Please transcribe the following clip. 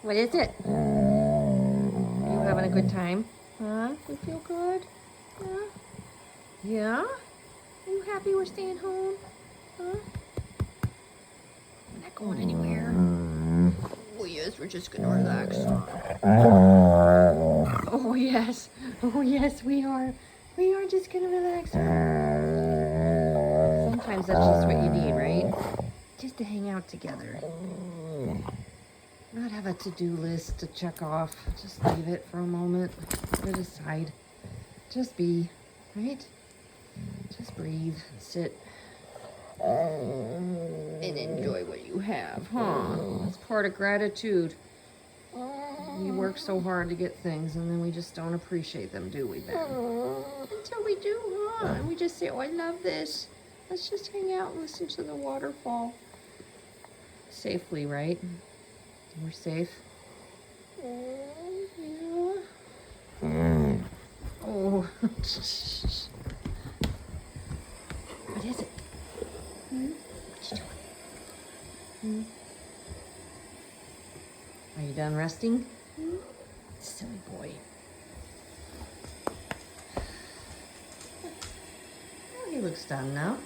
What is it? Are you having a good time? Huh? You feel good? Yeah? Yeah? Are you happy we're staying home? Huh? We're not going anywhere. Oh yes, we're just gonna relax. Oh yes. Oh yes, we are. We are just gonna relax. Sometimes that's just what you need, right? Just to hang out together. Not have a to-do list to check off. Just leave it for a moment. Put it aside. Just be, right? Just breathe, sit, and enjoy what you have, huh? That's part of gratitude. We work so hard to get things, and then we just don't appreciate them, do we, Ben? Until we do, huh? And we just say, oh, I love this. Let's just hang out and listen to the waterfall. Safely, right? We're safe. Yeah. Oh. What is it? What you doing? Are you done resting? Silly boy. Oh, he looks done now.